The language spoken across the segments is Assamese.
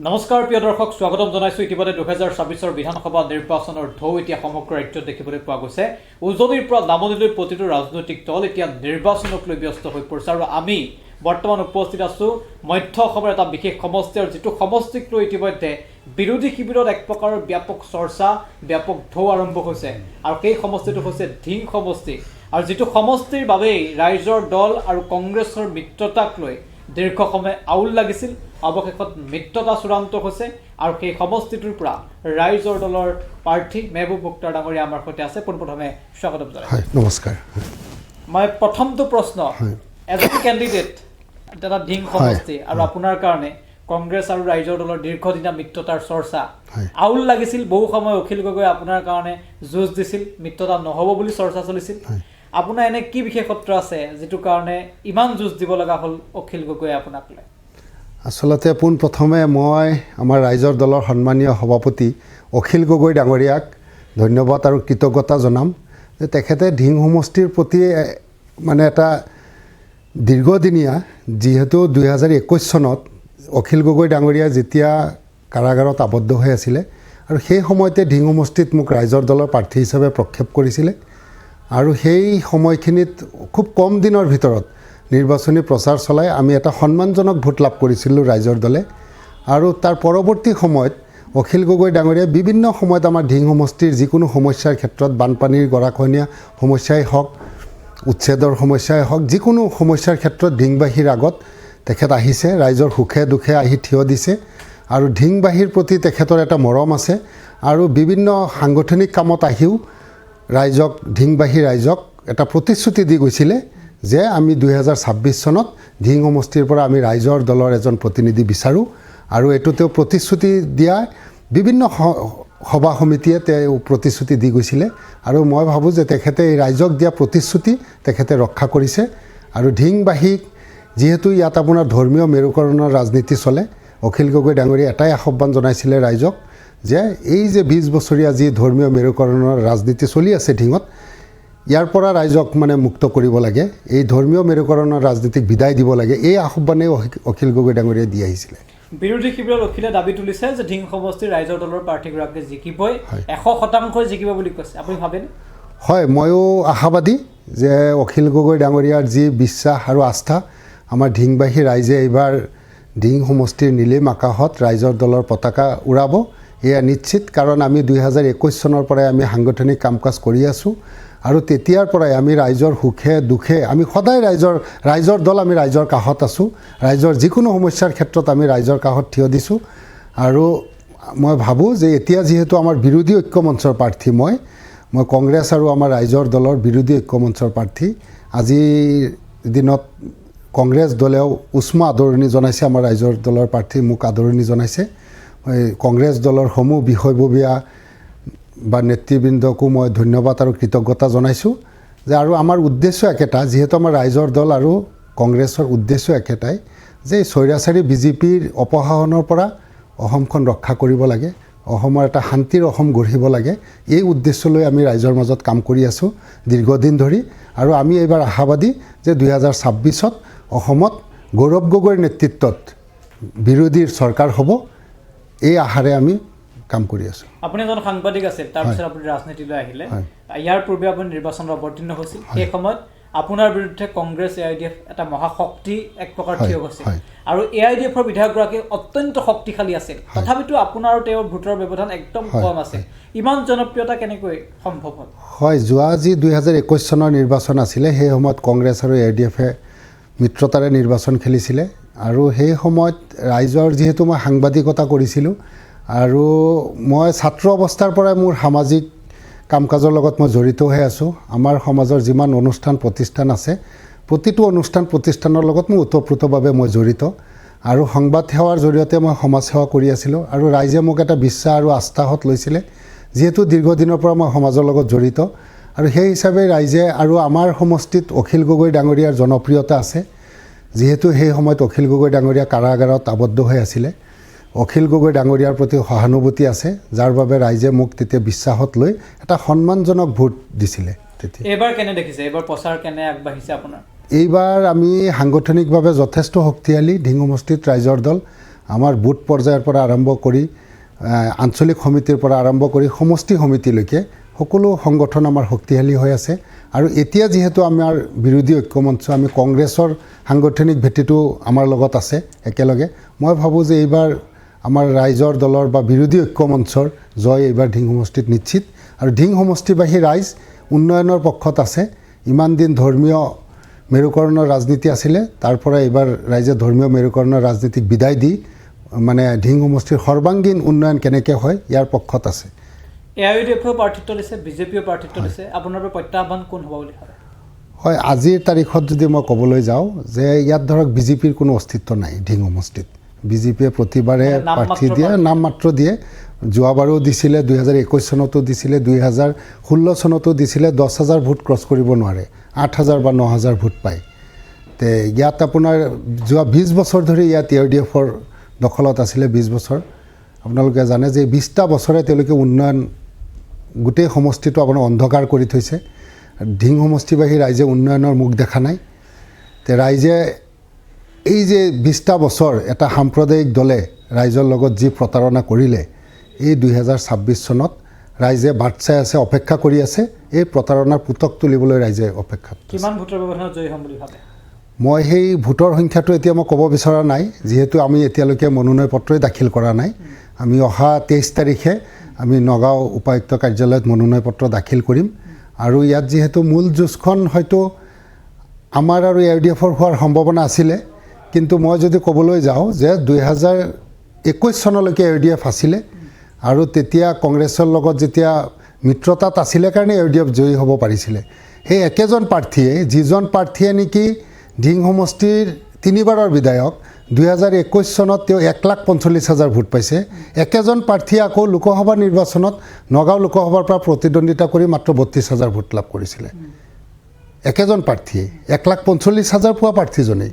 নমস্কাৰ প্ৰিয় দৰ্শক স্বাগতম জনাইছো ইতিমধ্যে 2026 বিধানসভা নিৰ্বাচনৰ ঢৌ এতিয়া সমগ্ৰ ৰাজ্যত দেখিবলৈ পোৱা গৈছে উজনিৰ পৰা নামনিলৈ প্ৰতিটো ৰাজনৈতিক দল এতিয়া নিৰ্বাচনক লৈ ব্যস্ত হৈ পৰিছে আৰু আমি বৰ্তমান উপস্থিত আছো মধ্য অসমৰ এটা বিশেষ সমষ্টি আৰু যেটো সমষ্টিক লৈ ইতিমধ্যে বিৰোধী শিবিৰত এক প্ৰকাৰৰ ব্যাপক চৰ্চা ব্যাপক ঢৌ আৰম্ভ হৈছে আৰু এই সমষ্টিটো হৈছে ধিং সমষ্টি আৰু যেটো সমষ্টিৰ বাবে ৰাইজৰ দল আৰু কংগ্ৰেছৰ মিত্ৰতাক লৈ দীৰ্ঘ সময় আউল লাগিছিল অৱশেষত মিত্ৰতা চূড়ান্ত হৈছে আৰু সেই সমষ্টিটোৰ পৰা ৰাইজৰ দলৰ প্ৰাৰ্থী মেহবুব মুক্তাৰ ডাঙৰীয়া আমাৰ সৈতে আছে পোনপ্ৰথমে স্বাগতম জনাইছো নমস্কাৰ মই প্ৰথমটো প্ৰশ্ন এজন ক্যান্ডিডেট এটা ধিং সমষ্টি আৰু আপোনাৰ কাৰণে কংগ্ৰেছ আৰু ৰাইজৰ দলৰ দীৰ্ঘদিনীয়া মিত্ৰতাৰ চৰ্চা আউল লাগিছিল বহু সময় অখিল গগৈ আপোনাৰ কাৰণে যুঁজ দিছিল মিত্ৰতা নহব বুলি চৰ্চা চলিছিল আপোনাৰ এনে কি বিশেষত্ব আছে যেটো কাৰণে ইমান যুঁজ দিব লগা হল অখিল গগৈ আপোনাক লৈ আসলতে পোন প্ৰথমে মই আমাৰ ৰাইজৰ দলৰ সন্মানীয় সভাপতি অখিল গগৈ ডাঙৰীয়াক ধন্যবাদ আৰু কৃতজ্ঞতা জনাম যে তেখেতে ধিং সমষ্টিৰ প্ৰতি মানে এটা দীৰ্ঘদিনীয়া যেহেতু 2021 চনত অখিল গগৈ ডাঙৰীয়া যেতিয়া কাৰাগাৰত আবদ্ধ হৈ আছিল আৰু সেই সময়তে ধিং সমষ্টিত মোক ৰাইজৰ দলৰ প্ৰাৰ্থী হিচাপে প্ৰক্ষেপ কৰিছিল আৰু সেই সময়খিনিত খুব কম দিনৰ ভিতৰত নিৰ্বাচনী প্ৰচাৰ চলাই আমি এটা সন্মানজনক ভোট লাভ কৰিছিলোঁ ৰাইজৰ দলে আৰু তাৰ পৰৱৰ্তী সময়ত অখিল গগৈ ডাঙৰীয়া বিভিন্ন সময়ত আমাৰ ধিং সমষ্টিৰ যিকোনো সমস্যাৰ ক্ষেত্ৰত বানপানীৰ গৰাখহনীয়া সমস্যাই হওক উচ্ছেদৰ সমস্যাই হওক যিকোনো সমস্যাৰ ক্ষেত্ৰত ধিংবাহীৰ আগত তেখেত আহিছে ৰাইজৰ সুখে দুখে আহি থিয় দিছে আৰু ধিংবাহীৰ প্ৰতি তেখেতৰ এটা মৰম আছে আৰু বিভিন্ন সাংগঠনিক কামত আহিও ৰাইজক ধিংবাহী ৰাইজক এটা প্ৰতিশ্ৰুতি দি গৈছিলে যে আমি 2026 চনত ধিং সমষ্টিৰ পৰা আমি ৰাইজৰ দলৰ এজন প্ৰতিনিধি বিচাৰোঁ আৰু এটো তেওঁ প্ৰতিশ্ৰুতি দিয়া বিভিন্ন সভা সমিতিয়ে তেওঁ প্ৰতিশ্ৰুতি দি গৈছিলে আৰু মই ভাবোঁ যে তেখেতে এই ৰাইজক দিয়া প্ৰতিশ্ৰুতি তেখেতে ৰক্ষা কৰিছে আৰু ধিংবাহীক যেহেতু ইয়াত আপোনাৰ ধৰ্মীয় মেৰুকৰণৰ ৰাজনীতি চলে অখিল গগৈ ডাঙৰীয়া এটাই আহ্বান জনাইছিলে ৰাইজক যে এই যে 20 বছৰীয়া যি ধৰ্মীয় মেৰুকৰণৰ ৰাজনীতি চলি আছে ধিঙত ইয়াৰ পৰা ৰাইজক মানে মুক্ত কৰিব লাগে এই ধৰ্মীয় মেৰুকৰণৰ ৰাজনীতিক বিদায় দিব লাগে এই আহ্বানে অখিল গগৈ ডাঙৰীয়াই দি আহিছিলে বিৰোধী শিবিৰৰ অখিলে দাবী তুলিছে যে ধিং সমষ্টিৰ ৰাইজৰ দলৰ প্ৰাৰ্থীগৰাকী জিকিবই 100% জিকিব বুলি কৈছে আপুনি ভাবেনে হয় ময়ো আশাবাদী যে অখিল গগৈ ডাঙৰীয়াৰ যি বিশ্বাস আৰু আস্থা আমাৰ ধিংবাহী ৰাইজে এইবাৰ ধিং সমষ্টিৰ নীলিম আকাশত ৰাইজৰ দলৰ পতাকা উৰাব এয়া নিশ্চিত কাৰণ আমি 2021 চনৰ পৰাই আমি সাংগঠনিক কাম কাজ কৰি আছোঁ আৰু তেতিয়াৰ পৰাই আমি ৰাইজৰ সুখে দুখে আমি সদায় ৰাইজৰ দল আমি ৰাইজৰ কাষত আছোঁ ৰাইজৰ যিকোনো সমস্যাৰ ক্ষেত্ৰত আমি ৰাইজৰ কাষত থিয় দিছোঁ আৰু মই ভাবোঁ যে এতিয়া যিহেতু আমাৰ বিৰোধী ঐক্য মঞ্চৰ প্ৰাৰ্থী মই কংগ্ৰেছ আৰু আমাৰ ৰাইজৰ দলৰ বিৰোধী ঐক্য মঞ্চৰ প্ৰাৰ্থী আজিৰ দিনত কংগ্ৰেছ দলেও উষ্ম আদৰণি জনাইছে আমাৰ ৰাইজৰ দলৰ প্ৰাৰ্থী মোক আদৰণি জনাইছে কংগ্ৰেছ দলৰ সমূহ বিষয়ববীয়া বা নেতৃবৃন্দকো মই ধন্যবাদ আৰু কৃতজ্ঞতা জনাইছোঁ যে আৰু আমাৰ উদ্দেশ্য একেটা যেহেতু আমাৰ ৰাইজৰ দল আৰু কংগ্ৰেছৰ উদ্দেশ্য একেটাই যে স্বৈৰাচাৰী বিজেপিৰ অপশাসনৰ পৰা অসমখন ৰক্ষা কৰিব লাগে অসমৰ এটা শান্তিৰ অসম গঢ়িব লাগে এই উদ্দেশ্য লৈ আমি ৰাইজৰ মাজত কাম কৰি আছোঁ দীৰ্ঘদিন ধৰি আৰু আমি এইবাৰ আশাবাদী যে 2026ত অসমত গৌৰৱ গগৈৰ নেতৃত্বত বিৰোধীৰ চৰকাৰ হ'ব এই আশাৰে আমি কাম কৰি আছোঁ আপুনি এজন সাংবাদিক আছিল তাৰপিছত আপুনি ৰাজনীতিলৈ আহিলে ইয়াৰ পূৰ্বে আপুনি নিৰ্বাচনত অৱতীৰ্ণ হৈছিল সেই সময়ত আপোনাৰ বিৰুদ্ধে কংগ্ৰেছ এআইডিএফ এটা মহাশক্তি এক প্ৰকাৰ থিয় হৈছিল আৰু এআইডিএফৰ বিধায়কগৰাকী অত্যন্ত শক্তিশালী আছিল তথাপিতো আপোনাৰ আৰু তেওঁৰ ভোটৰ ব্যৱধান একদম কম আছে ইমান জনপ্ৰিয়তা কেনেকৈ সম্ভৱ হ'ল হয় যোৱা যি 2021 চনৰ নিৰ্বাচন আছিলে সেই সময়ত কংগ্ৰেছ আৰু এআইডিএফে মিত্ৰতাৰে নিৰ্বাচন খেলিছিলে আৰু সেই সময়ত ৰাইজৰ যিহেতু মই সাংবাদিকতা কৰিছিলোঁ আৰু মই ছাত্ৰ অৱস্থাৰ পৰাই মোৰ সামাজিক কাম কাজৰ লগত মই জড়িত হৈ আছোঁ আমাৰ সমাজৰ যিমান অনুষ্ঠান প্ৰতিষ্ঠান আছে প্ৰতিটো অনুষ্ঠান প্ৰতিষ্ঠানৰ লগত মই ওতঃপ্ৰোতভাৱে মই জড়িত আৰু সংবাদ সেৱাৰ জৰিয়তে মই সমাজ সেৱা কৰি আছিলোঁ আৰু ৰাইজে মোক এটা বিশ্বাস আৰু আস্থাত লৈছিলে যেহেতু দীৰ্ঘদিনৰ পৰা মই সমাজৰ লগত জড়িত আৰু সেই হিচাপে ৰাইজে আৰু আমাৰ সমষ্টিত অখিল গগৈ ডাঙৰীয়াৰ জনপ্ৰিয়তা আছে যেহেতু সেই সময়ত অখিল গগৈ ডাঙৰীয়া কাৰাগাৰত আবদ্ধ হৈ আছিলে অখিল গগৈ ডাঙৰীয়াৰ প্ৰতি সহানুভূতি আছে যাৰ বাবে ৰাইজে মোক তেতিয়া বিশ্বাসত লৈ এটা সন্মানজনক ভোট দিছিলে তেতিয়া এবাৰ কেনে দেখিছে এবাৰ প্ৰচাৰ কেনে আগবাঢ়িছে আপোনাৰ এইবাৰ আমি সাংগঠনিকভাৱে যথেষ্ট শক্তিশালী ধিং সমষ্টিত ৰাইজৰ দল আমাৰ বুথ পৰ্যায়ৰ পৰা আৰম্ভ কৰি আঞ্চলিক সমিতিৰ পৰা আৰম্ভ কৰি সমষ্টি সমিতিলৈকে সকলো সংগঠন আমাৰ শক্তিশালী হৈ আছে আৰু এতিয়া যিহেতু আমাৰ বিৰোধী ঐক্যমঞ্চ আমি কংগ্ৰেছৰ সাংগঠনিক ভেটিটো আমাৰ লগত আছে একেলগে মই ভাবোঁ যে এইবাৰ আমাৰ ৰাইজৰ দলৰ বা বিৰোধী ঐক্যমঞ্চৰ জয় এইবাৰ ধিং সমষ্টিত নিশ্চিত আৰু ধিং সমষ্টিবাসী ৰাইজ উন্নয়নৰ পক্ষত আছে ইমান দিন ধৰ্মীয় মেৰুকৰণৰ ৰাজনীতি আছিলে তাৰ পৰা এইবাৰ ৰাইজে ধৰ্মীয় মেৰুকৰণৰ ৰাজনীতিক বিদায় দি মানে ধিং সমষ্টিৰ সৰ্বাংগীন উন্নয়ন কেনেকৈ হয় ইয়াৰ পক্ষত আছে AIUDF প্ৰাৰ্থিত্ব দিছে বিজেপিও প্ৰাৰ্থিত্ব দিছে আপোনাৰ প্ৰত্যাহ্বান কোন হ'ব বুলি ভাবে হয় আজিৰ তাৰিখত যদি মই ক'বলৈ যাওঁ যে ইয়াত ধৰক বিজেপিৰ কোনো অস্তিত্ব নাই ধিং সমষ্টিত বিজেপিয়ে প্ৰতিবাৰে প্ৰাৰ্থী দিয়ে নাম মাত্ৰ দিয়ে যোৱাবাৰো দিছিলে 2021 চনতো দিছিলে 2016 চনতো দিছিলে 10,000 ভোট ক্ৰছ কৰিব নোৱাৰে 8,000 বা 9,000 ভোট পায় তে ইয়াত আপোনাৰ যোৱা 20 বছৰ ধৰি ইয়াত AIUDFৰ দখলত আছিলে 20 বছৰ আপোনালোকে জানে যে 20টা বছৰে তেওঁলোকে উন্নয়ন গোটেই সমষ্টিটো আপোনাৰ অন্ধকাৰ কৰি থৈছে ধিং সমষ্টিবাসী ৰাইজে উন্নয়নৰ মুখ দেখা নাই তে ৰাইজে এই যে 20টা বছৰ এটা সাম্প্ৰদায়িক দলে ৰাইজৰ লগত যি প্ৰতাৰণা কৰিলে এই 2026 চনত ৰাইজে বাট চাই আছে অপেক্ষা কৰি আছে এই প্ৰতাৰণাৰ পুতক তুলিবলৈ ৰাইজে অপেক্ষাত কিমান ভোটৰ ব্যৱধানত জয়ী হ'ম বুলি ভাবে মই সেই ভোটৰ সংখ্যাটো এতিয়া মই ক'ব বিচৰা নাই যিহেতু আমি এতিয়ালৈকে মনোনয়ন পত্ৰই দাখিল কৰা নাই আমি অহা 23 তাৰিখে আমি নগাঁও উপায়ুক্ত কাৰ্যালয়ত মনোনয়ন পত্ৰ দাখিল কৰিম আৰু ইয়াত যিহেতু মূল যুঁজখন হয়তো আমাৰ আৰু AIUDFৰ হোৱাৰ সম্ভাৱনা আছিলে কিন্তু মই যদি ক'বলৈ যাওঁ যে 2021 চনলৈকে AIUDF আছিলে আৰু তেতিয়া কংগ্ৰেছৰ লগত যেতিয়া মিত্ৰতাত আছিলে কাৰণে AIUDF জয়ী হ'ব পাৰিছিলে সেই একেজন প্ৰাৰ্থীয়ে যিজন প্ৰাৰ্থীয়ে নেকি ধিং সমষ্টিৰ 3বাৰৰ বিধায়ক 2021 চনত তেওঁ 1,45,000 ভোট পাইছে একেজন প্ৰাৰ্থীয়ে আকৌ লোকসভা নিৰ্বাচনত নগাঁও লোকসভাৰ পৰা প্ৰতিদ্বন্দ্বিতা কৰি মাত্ৰ 32,000 ভোট লাভ কৰিছিলে একেজন প্ৰাৰ্থীয়ে 1,45,000 পোৱা প্ৰাৰ্থীজনেই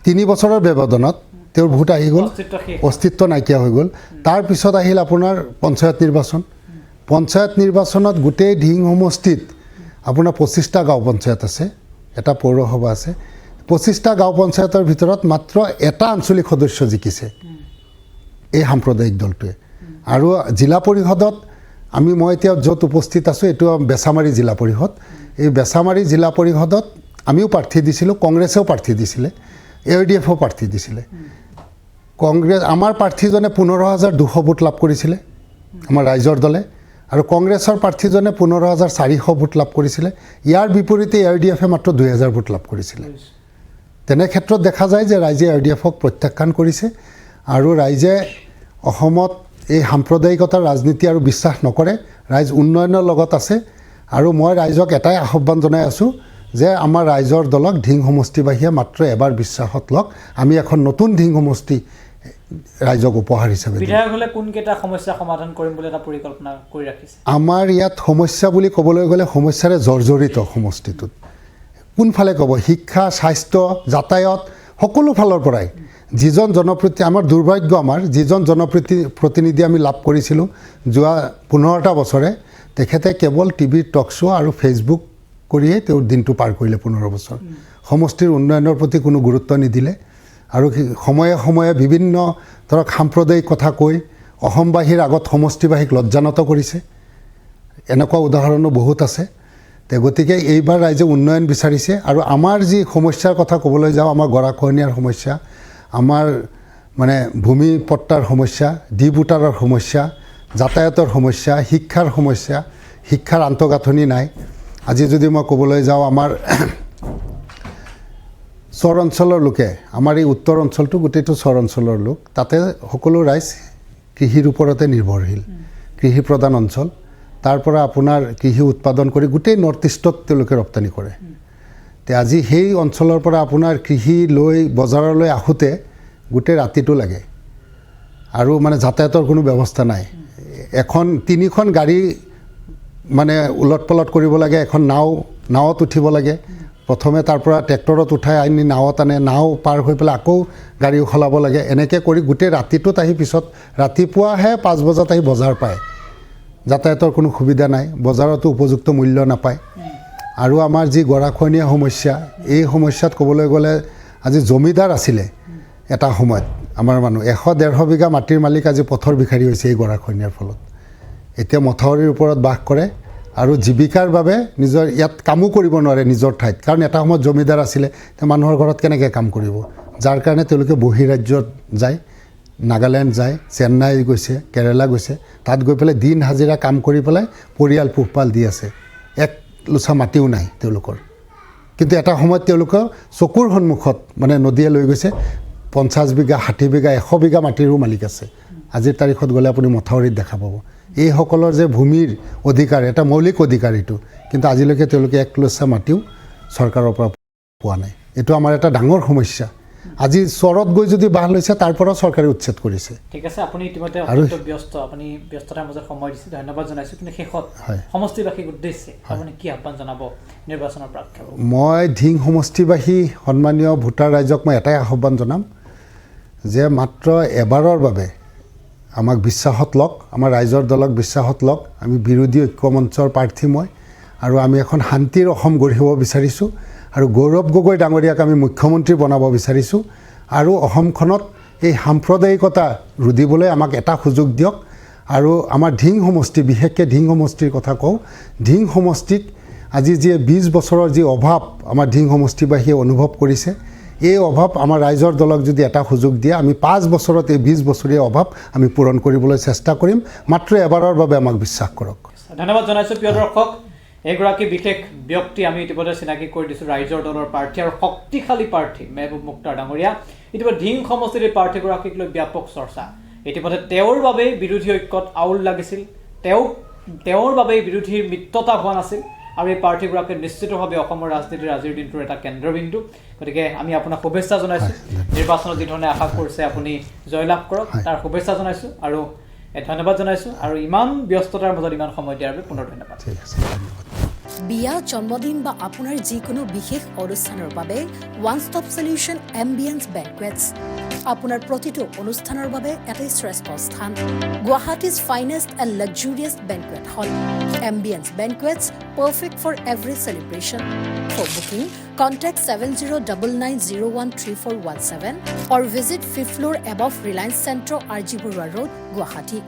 3 বছৰৰ ব্যৱধানত তেওঁৰ ভোট আহি গ'ল অস্তিত্ব নাইকিয়া হৈ গ'ল তাৰপিছত আহিল আপোনাৰ পঞ্চায়ত নিৰ্বাচনত গোটেই ধিং সমষ্টিত আপোনাৰ 25টা গাঁও পঞ্চায়ত আছে এটা পৌৰসভা আছে 25টা গাঁও পঞ্চায়তৰ ভিতৰত মাত্ৰ এটা আঞ্চলিক সদস্য জিকিছে এই সাম্প্ৰদায়িক দলটোৱে আৰু জিলা পৰিষদত মই এতিয়া য'ত উপস্থিত আছোঁ এইটো বেছামাৰী জিলা পৰিষদ এই বেছামাৰী জিলা পৰিষদত আমিও প্ৰাৰ্থী দিছিলোঁ কংগ্ৰেছেও প্ৰাৰ্থী দিছিলে AIUDFও প্ৰাৰ্থী দিছিলে কংগ্ৰেছ আমাৰ প্ৰাৰ্থীজনে 15,200 ভোট লাভ কৰিছিলে আমাৰ ৰাইজৰ দলে আৰু কংগ্ৰেছৰ প্ৰাৰ্থীজনে 15,400 ভোট লাভ কৰিছিলে ইয়াৰ বিপৰীতে AIUDFে মাত্ৰ 2,000 ভোট লাভ কৰিছিলে তেনে ক্ষেত্ৰত দেখা যায় যে ৰাইজে AIUDFক প্ৰত্যাখ্যান কৰিছে আৰু ৰাইজে অসমত এই সাম্প্ৰদায়িকতাৰ ৰাজনীতি আৰু বিশ্বাস নকৰে ৰাইজ উন্নয়নৰ লগত আছে আৰু মই ৰাইজক এটাই আহ্বান জনাই আছোঁ যে আমাৰ ৰাইজৰ দলক ধিং সমষ্টিবাসীয়ে মাত্ৰ এবাৰ বিশ্বাসত লওক আমি এখন নতুন ধিং সমষ্টি ৰাইজক উপহাৰ হিচাপে বিধায়ক হ'লে কোনকেইটা সমস্যা সমাধান কৰিম বুলি এটা পৰিকল্পনা কৰি ৰাখিছে আমাৰ ইয়াত সমস্যা বুলি ক'বলৈ গ'লে সমস্যাৰে জৰ্জৰিত সমষ্টিটোত কোনফালে ক'ব শিক্ষা স্বাস্থ্য যাতায়াত সকলো ফালৰ পৰাই যিজন জনপ্ৰতিনিধি আমাৰ দুৰ্ভাগ্য যিজন জনপ্ৰতিনিধি আমি লাভ কৰিছিলোঁ যোৱা 15টা বছৰে তেখেতে কেৱল টিভিৰ টক শ্ব' আৰু ফেচবুক কৰিয়ে তেওঁৰ দিনটো পাৰ কৰিলে 15 বছৰ সমষ্টিৰ উন্নয়নৰ প্ৰতি কোনো গুৰুত্ব নিদিলে আৰু সময়ে সময়ে বিভিন্ন ধৰক সাম্প্ৰদায়িক কথা কৈ অসমবাসীৰ আগত সমষ্টিবাসীক লজ্জানত কৰিছে এনেকুৱা উদাহৰণো বহুত আছে গতিকে এইবাৰ ৰাইজে উন্নয়ন বিচাৰিছে আৰু আমাৰ যি সমস্যাৰ কথা ক'বলৈ যাওঁ আমাৰ গৰাখহনীয়াৰ সমস্যা আমাৰ মানে ভূমি পট্টাৰ সমস্যা ডিবুটাৰৰ সমস্যা যাতায়াতৰ সমস্যা শিক্ষাৰ সমস্যা শিক্ষাৰ আন্তঃগাঁথনি নাই আজি যদি মই ক'বলৈ যাওঁ আমাৰ চৰ অঞ্চলৰ লোকে আমাৰ এই উত্তৰ অঞ্চলটো গোটেইটো চৰ অঞ্চলৰ লোক তাতে সকলো ৰাইজ কৃষিৰ ওপৰতে নিৰ্ভৰশীল কৃষি প্ৰধান অঞ্চল তাৰ পৰা আপোনাৰ কৃষি উৎপাদন কৰি গোটেই নৰ্থ ইষ্টত তেওঁলোকে ৰপ্তানি কৰে তে আজি সেই অঞ্চলৰ পৰা আপোনাৰ কৃষি লৈ বজাৰলৈ আহোঁতে গোটেই ৰাতিটো লাগে আৰু মানে যাতায়াতৰ কোনো ব্যৱস্থা নাই এখন 3খন গাড়ী মানে উলট পলট কৰিব লাগে এখন নাৱত উঠিব লাগে প্ৰথমে তাৰ পৰা ট্ৰেক্টৰত উঠাই আনি নাৱত আনে নাও পাৰ হৈ পেলাই আকৌ গাড়ী সলাব লাগে এনেকৈ কৰি গোটেই ৰাতিটোত আহি পিছত ৰাতিপুৱাহে 5 বজাত আহি বজাৰ পায় যাতায়াতৰ কোনো সুবিধা নাই বজাৰতো উপযুক্ত মূল্য নাপায় আৰু আমাৰ যি গৰাখহনীয়া সমস্যা এই সমস্যাত ক'বলৈ গ'লে আজি জমিদাৰ আছিলে এটা সময়ত আমাৰ মানুহ 100-150 বিঘা মাটিৰ মালিক আজি পথৰ ভিখাৰী হৈছে এই গৰাখহনীয়াৰ ফলত। এতিয়া মথাউৰিৰ ওপৰত বাস কৰে আৰু জীৱিকাৰ বাবে নিজৰ ইয়াত কামো কৰিব নোৱাৰে নিজৰ ঠাইত, কাৰণ এটা সময়ত জমিদাৰ আছিলে, তেওঁ মানুহৰ ঘৰত কেনেকৈ কাম কৰিব, যাৰ কাৰণে তেওঁলোকে বহিৰাজ্যত যায়, নাগালেণ্ড যায়, চেন্নাই গৈছে, কেৰেলা গৈছে, তাত গৈ পেলাই দিন হাজিৰা কাম কৰি পেলাই পৰিয়াল পোহপাল দি আছে। এক লোচা মাটিও নাই তেওঁলোকৰ, কিন্তু এটা সময়ত তেওঁলোকৰ চকুৰ সন্মুখত মানে নদীয়ে লৈ গৈছে 50 বিঘা, 60 বিঘা, 100 বিঘা মাটিৰো মালিক আছে। আজিৰ তাৰিখত গ'লে আপুনি মথাউৰিত দেখা পাব। এইসকলৰ যে ভূমিৰ অধিকাৰ, এটা মৌলিক অধিকাৰ এইটো, কিন্তু আজিলৈকে তেওঁলোকে এক লোচা মাটিও চৰকাৰৰ পৰা পোৱা নাই। এইটো আমাৰ এটা ডাঙৰ সমস্যা। আজি চৰত গৈ যদি বাহ লৈছে তাৰ পৰা চৰকাৰে উচ্ছেদ কৰিছে। ঠিক আছে, আপুনি ইতিমধ্যে ব্যস্ত, আপুনি ব্যস্ততাৰ মাজত সময় দিছে, ধন্যবাদ জনাইছোঁ। কিন্তু শেষত সমষ্টিবাসীক উদ্দেশ্যে আপুনি কি আহ্বান জনাব নিৰ্বাচনৰ প্ৰাক্ষেপত? মই ধিং সমষ্টিবাসী সন্মানীয় ভোটাৰ ৰাইজক মই এটাই আহ্বান জনাম যে মাত্ৰ এবাৰৰ বাবে আমাক বিশ্বাসত লওক, আমাৰ ৰাইজৰ দলক বিশ্বাসত লওক। আমি বিৰোধী ঐক্যমঞ্চৰ প্ৰাৰ্থী মই, আৰু আমি এখন শান্তিৰ অসম গঢ়িব বিচাৰিছোঁ, আৰু গৌৰৱ গগৈ ডাঙৰীয়াক আমি মুখ্যমন্ত্ৰী বনাব বিচাৰিছোঁ। আৰু অসমখনত এই সাম্প্ৰদায়িকতা ৰুধিবলৈ আমাক এটা সুযোগ দিয়ক। আৰু আমাৰ ধিং সমষ্টি, বিশেষকৈ ধিং সমষ্টিৰ কথা কওঁ, ধিং সমষ্টিত আজি যি 20 বছৰৰ যি অভাৱ আমাৰ ধিং সমষ্টিবাসীয়ে অনুভৱ কৰিছে, এই অভাৱ আমাৰ ৰাইজৰ দলক যদি এটা সুযোগ দিয়ে, আমি 5 বছৰত এই 20 বছৰীয়া অভাৱ আমি পূৰণ কৰিবলৈ চেষ্টা কৰিম। মাত্ৰ এবাৰৰ বাবে আমাক বিশ্বাস কৰক। ধন্যবাদ জনাইছোঁ প্ৰিয় দৰ্শক। এগৰাকী বিশেষ ব্যক্তি আমি ইতিমধ্যে চিনাকি কৰি দিছোঁ, ৰাইজৰ দলৰ প্ৰাৰ্থী আৰু শক্তিশালী প্ৰাৰ্থী মেহবুব মুক্তাৰ ডাঙৰীয়া। ইতিমধ্যে ধিং সমষ্টিৰ এই প্ৰাৰ্থীগৰাকীক লৈ ব্যাপক চৰ্চা। ইতিমধ্যে তেওঁৰ বাবেই বিৰোধী ঐক্যত আউল লাগিছিল, তেওঁৰ বাবেই বিৰোধীৰ মিত্ৰতা হোৱা নাছিল, আৰু এই প্ৰাৰ্থীগৰাকী নিশ্চিতভাৱে অসমৰ ৰাজনীতিৰ আজিৰ দিনটোৰ এটা কেন্দ্ৰবিন্দু। গতিকে আমি আপোনাক শুভেচ্ছা জনাইছোঁ। নিৰ্বাচনত যিধৰণে আশা কৰিছে আপুনি জয়লাভ কৰক, তাৰ শুভেচ্ছা জনাইছোঁ আৰু ধন্যবাদ জনাইছোঁ। আৰু ইমান ব্যস্ততাৰ মাজত ইমান সময় দিয়াৰ বাবে পুনৰ ধন্যবাদ। বিয়া, জন্মদিন বা আপোনাৰ যিকোনো বিশেষ অনুষ্ঠানৰ বাবে one stop solution ambience banquets. আপোনাৰ প্ৰতিটো অনুষ্ঠানৰ বাবে এটাই শ্ৰেষ্ঠ স্থান, Guwahati's finest and luxurious banquet hall. Ambience banquets, perfect for every celebration. For booking, contact 7099013417 or visit 5th floor above Reliance Centro, RG Burwa Road, Guwahati.